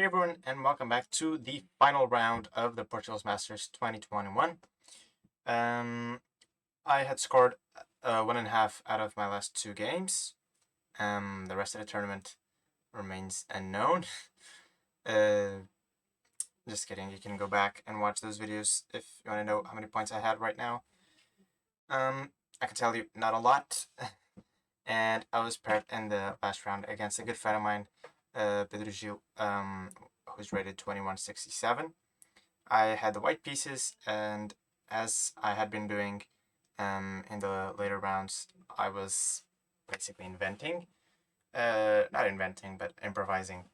Hey everyone, and welcome back to the final round of the Portugal's Masters 2021. Um, I had scored 1.5 out of my last 2 games. The rest of the tournament remains unknown. uh, just kidding. You can go back and watch those videos if you want to know how many points I had right now. I can tell you not a lot. And I was paired in the last round against a good friend of mine, Pedro, who's rated 2167. I had the white pieces, and as I had been doing in the later rounds, I was basically inventing. Not inventing, but improvising.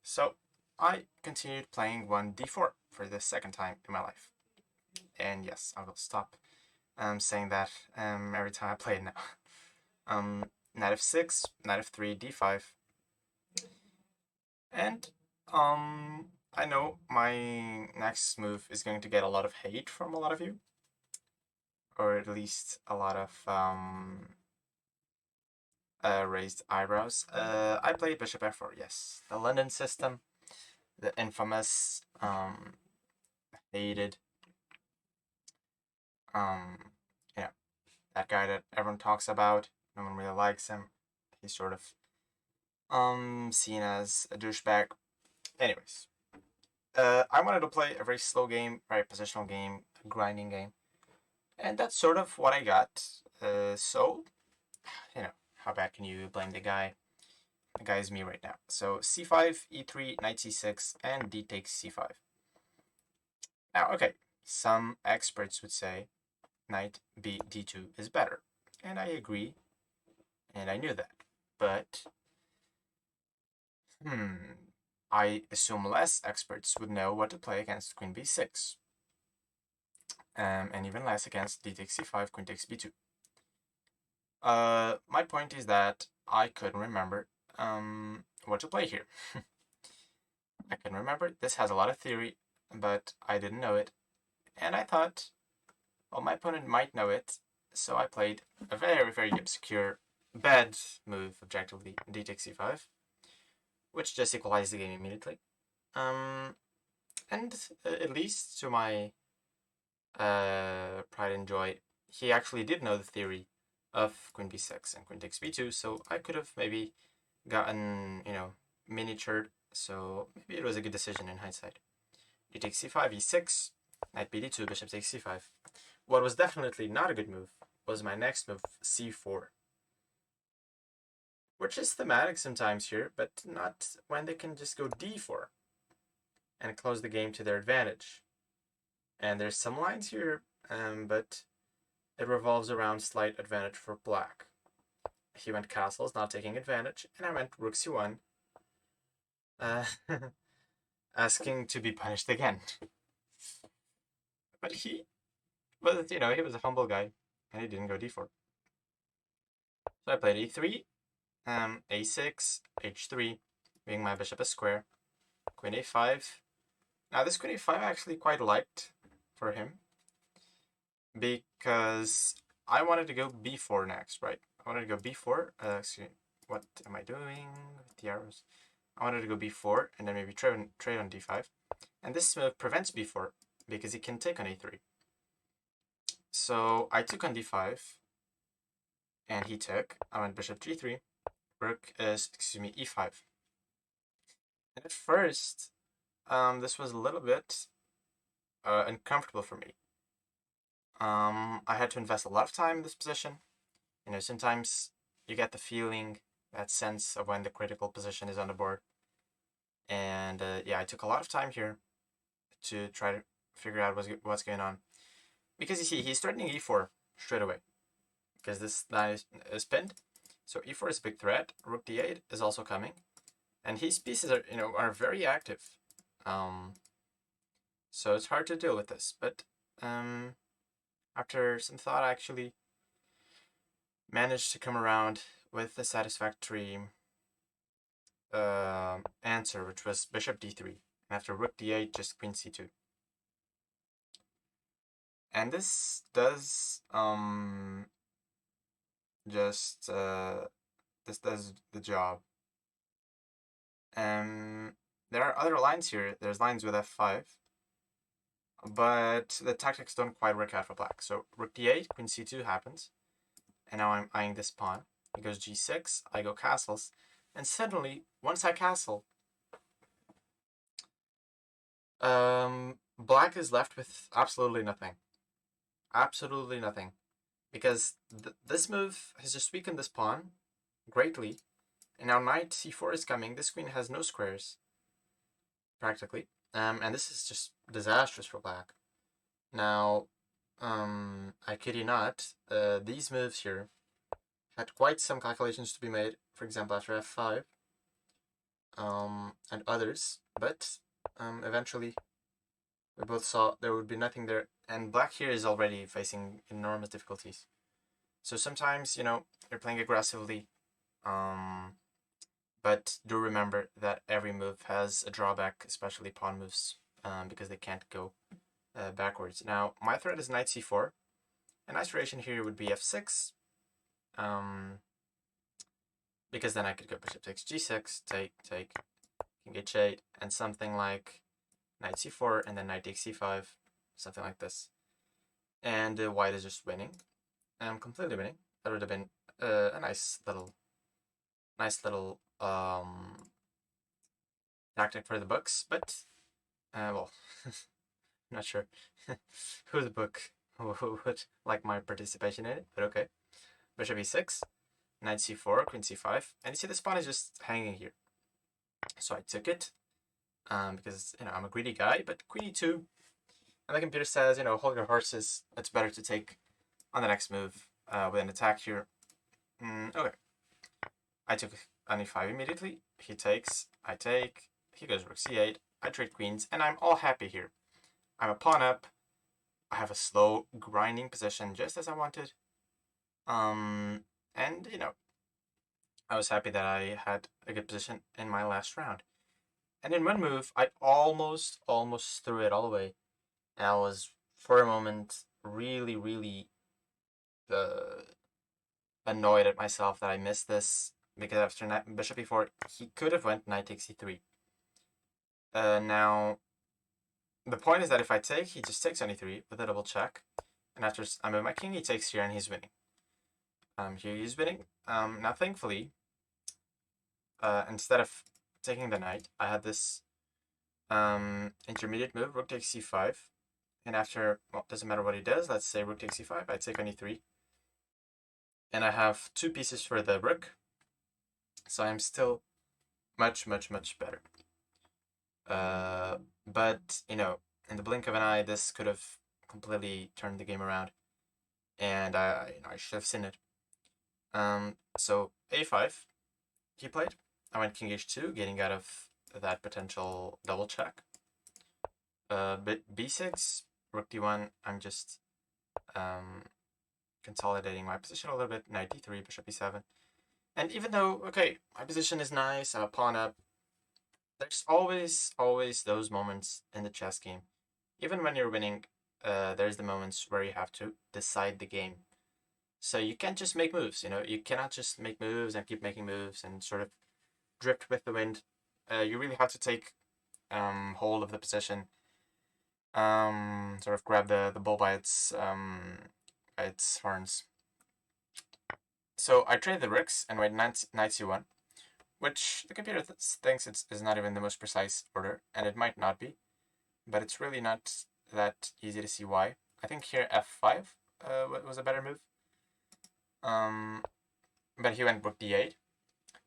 So I continued playing 1d4 for the second time in my life. And yes, I will stop saying that every time I play it now. Knight f6, knight f3, d5. And I know my next move is going to get a lot of hate from a lot of you, or at least a lot of raised eyebrows. I played bishop f4, yes. The London system, the infamous, hated, um, you know, that guy that everyone talks about. No one really likes him. He's sort of seen as a douchebag. Anyways, I wanted to play a very slow game, very positional game, a grinding game. And that's sort of what I got. So, how bad can you blame the guy? The guy is me right now. So c5, e3, knight c6, and d takes c5. Now, okay, some experts would say knight b d2 is better. And I agree, and I knew that. But, I assume less experts would know what to play against queen b6. And even less against d takes c5, queen takes b2. My point is that I couldn't remember what to play here. I couldn't remember. This has a lot of theory, but I didn't know it. And I thought, well, my opponent might know it, so I played a very, very obscure, bad move, objectively, d takes c5, which just equalized the game immediately. And at least to my pride and joy, he actually did know the theory of queen b6 and queen takes b2, so I could have maybe gotten, miniatured, so maybe it was a good decision in hindsight. D takes c5, e6, knight bd2, bishop takes c5. What was definitely not a good move was my next move, c4. Which is thematic sometimes here, but not when they can just go d4 and close the game to their advantage. And there's some lines here, but it revolves around slight advantage for black. He went castles, not taking advantage, and I went rook c1, asking to be punished again. But he was, he was a humble guy, and he didn't go d4. So I played e3, a6, h3, being my bishop a square, queen a5. Now this queen a5 I actually quite liked for him, because I wanted to go b4 next, right? I wanted to go b4. Excuse me, what am I doing with the arrows? I wanted to go b4 and then maybe trade on d5. And this move prevents b4 because he can take on a3. So I took on d5 and he took. I went bishop g3. Rook is, e5. And at first, this was a little bit uncomfortable for me. I had to invest a lot of time in this position. Sometimes you get the feeling, that sense of when the critical position is on the board. And yeah, I took a lot of time here to try to figure out what's going on. Because you see, he's threatening e4 straight away. Because this knight is pinned. So e4 is a big threat. Rook d8 is also coming. And his pieces are very active. So it's hard to deal with this. But after some thought, I actually managed to come around with a satisfactory answer, which was bishop d3. And after rook d8, just queen c2. And this does this does the job. There are other lines here. There's lines with f5, but the tactics don't quite work out for black. So rook d8, queen c2 happens, and now I'm eyeing this pawn. He goes g6, I go castles, and suddenly, once I castle, black is left with absolutely nothing. Absolutely nothing. Because this move has just weakened this pawn greatly, and now knight c4 is coming. This queen has no squares, practically. And this is just disastrous for black. Now, I kid you not, these moves here had quite some calculations to be made, for example, after f5, and others, but eventually we both saw there would be nothing there, and black here is already facing enormous difficulties. So sometimes, you're playing aggressively, but do remember that every move has a drawback, especially pawn moves, because they can't go backwards. Now, my threat is knight c4. A nice variation here would be f6, because then I could go bishop takes g6, take, king h8, and something like knight c4, and then knight takes c5, something like this. And white is just winning. I'm completely winning. That would have been a nice little tactic for the books, but well, I'm not sure who the book would like my participation in it, but okay. Bishop e6, knight c4, queen c5, and you see this pawn is just hanging here. So I took it because I'm a greedy guy, but queen e2, and the computer says hold your horses. It's better to take on the next move with an attack here. Okay, I took on e5 immediately. He takes, I take. He goes rook c8. I trade queens, and I'm all happy here. I'm a pawn up. I have a slow grinding position, just as I wanted. And I was happy that I had a good position in my last round. And in one move, I almost threw it all away. And I was, for a moment, really, really annoyed at myself that I missed this, because after bishop e4, he could have went knight takes e3. Now, the point is that if I take, he just takes on e3 with a double check. And after I move my king, he takes here and he's winning. Here he's winning. Now, thankfully, instead of taking the knight, I had this intermediate move, rook takes c5. And after, well, doesn't matter what he does, let's say rook takes c5, I take on e3. And I have two pieces for the rook. So I'm still much better. But, in the blink of an eye, this could have completely turned the game around. And I should have seen it. So a5, he played. I went king h2, getting out of that potential double check. b6, rook d1, I'm just consolidating my position a little bit. Knight d3, bishop e7. And even though, okay, my position is nice, I'm a pawn up, there's always those moments in the chess game. Even when you're winning, there's the moments where you have to decide the game. So you can't just make moves, you cannot just make moves and keep making moves and sort of drift with the wind. You really have to take hold of the position, sort of grab the bull by its horns. So I trade the rooks and wait knight c1, which the computer thinks is not even the most precise order, and it might not be, but it's really not that easy to see why. I think here f5 was a better move. But he went rook d8.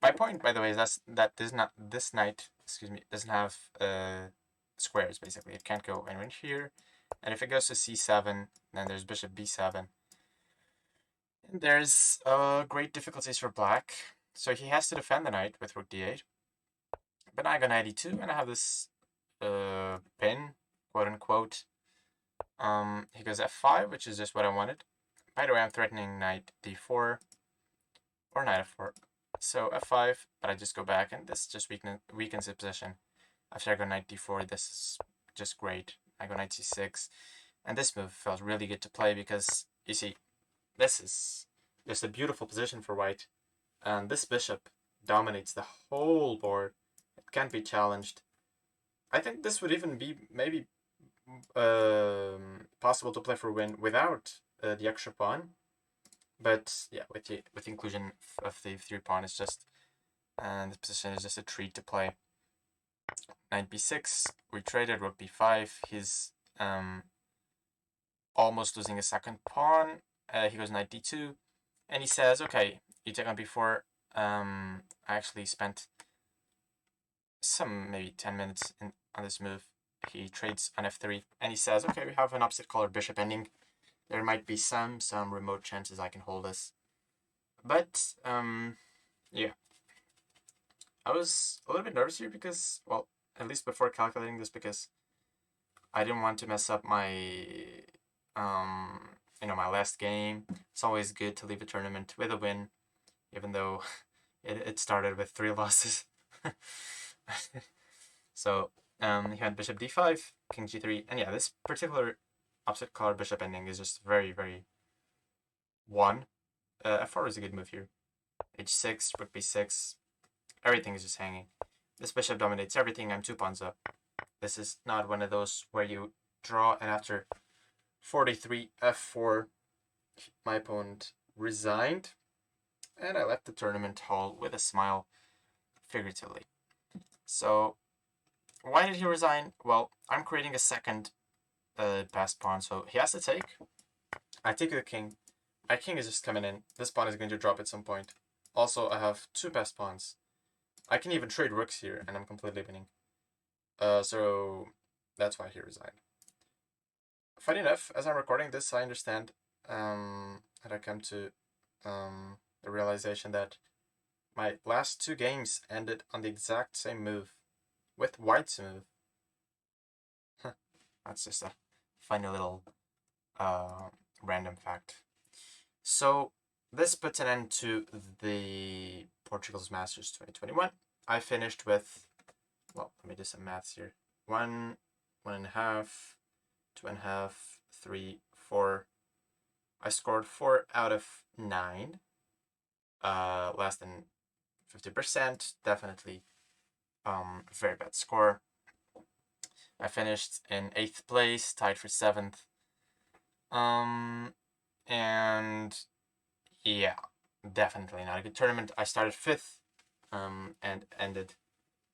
My point, by the way, is that this knight, doesn't have squares, basically. It can't go anywhere here. And if it goes to c7, then there's bishop b7. And there's great difficulties for black. So he has to defend the knight with rook d8. But now I go knight e2, and I have this pin, quote unquote. He goes f5, which is just what I wanted. By the way, I'm threatening knight d4 or knight f4. So f5, but I just go back, and this just weakens the position. After I go knight d4, this is just great. I go knight c6, and this move felt really good to play because, you see, this is just a beautiful position for white. And this bishop dominates the whole board. It can't be challenged. I think this would even be maybe possible to play for win without the extra pawn. But yeah, with the inclusion of the 3 pawn, it's just this position is just a treat to play. Knight b6, we traded, rook b5. He's almost losing a second pawn. He goes knight d2, and he says, okay, you take on b4. I actually spent some maybe 10 minutes on this move. He trades on f3, and he says, okay, we have an opposite colored bishop ending. There might be some remote chances I can hold this. But, yeah. I was a little bit nervous here because, well, at least before calculating this, because I didn't want to mess up my, my last game. It's always good to leave a tournament with a win, even though it started with 3 losses. So, he had bishop d5, king g3, and yeah, this particular opposite color bishop ending is just very, very one. f4 is a good move here. h6, rook b6, everything is just hanging. This bishop dominates everything, I'm 2 pawns up. This is not one of those where you draw and after 43 f4, my opponent resigned, and I left the tournament hall with a smile, figuratively. So, why did he resign? Well, I'm creating a second passed pawn, so he has to take. I take the king. My king is just coming in. This pawn is going to drop at some point. Also, I have 2 passed pawns. I can even trade rooks here, and I'm completely winning. So that's why he resigned. Funny enough, as I'm recording this, I understand that I come to the realization that my last 2 games ended on the exact same move, with white's move. That's just a funny little random fact. So this puts an end to the Portugal's Masters 2021. I finished with, well, let me do some maths here. 1, 1.5, 2.5, 3, 4. I scored 4 out of 9. Less than 50%. Definitely very bad score. I finished in 8th place, tied for 7th. And yeah, definitely not a good tournament. I started 5th and ended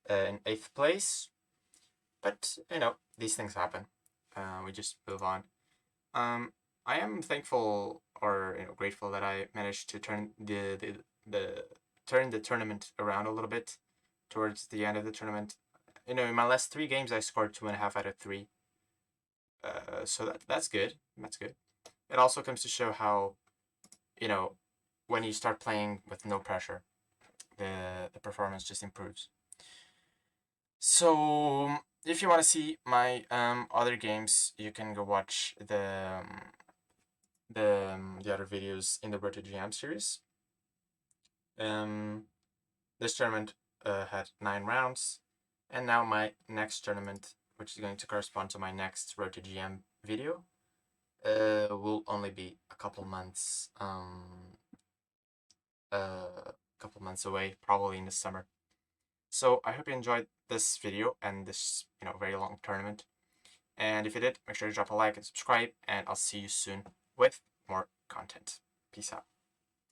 in 8th place. But, these things happen. We just move on. I am thankful or grateful that I managed to turn the tournament around a little bit towards the end of the tournament. In my last 3 games, I scored 2.5 out of 3. So that's good. That's good. It also comes to show how, when you start playing with no pressure, the performance just improves. So if you want to see my other games, you can go watch the other videos in the Road to GM series. This tournament had 9 rounds, and now my next tournament, which is going to correspond to my next Road to GM video, will only be a couple months away, probably in the summer. So I hope you enjoyed this video and this very long tournament. And if you did, make sure to drop a like and subscribe, and I'll see you soon with more content. Peace out.